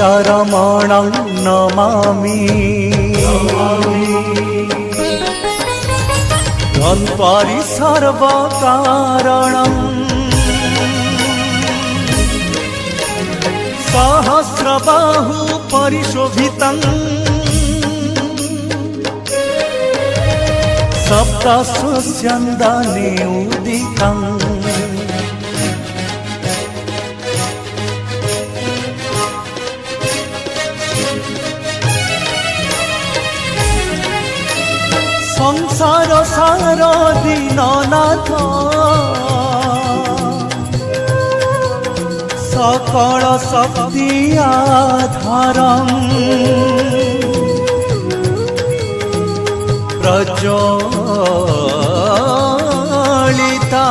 रमणं नमामि धन्वन्तरि सर्वकारणं सहस्रबाहु परिशोभितं सप्तस्यन्दने उदितं संसार सार दीननाथ सकल शक्ति आधारम प्रज्वलिता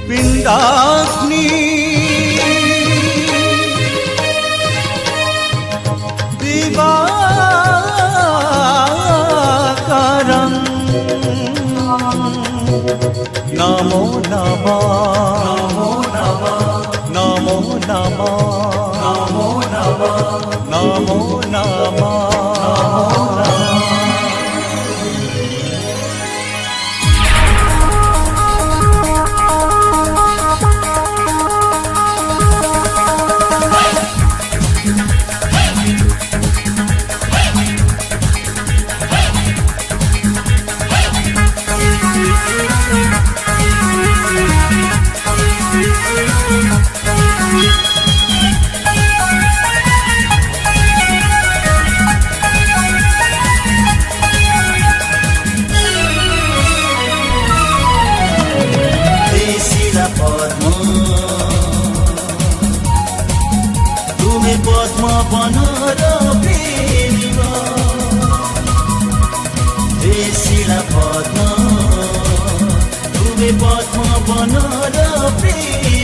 पिंडाग्नि दिवाकरं नमो नमः नमो नमः नमो नमः नमो नमः पद्म बनर प्रेम हे शिला पद्म तुमे पद्म बनर प्रेम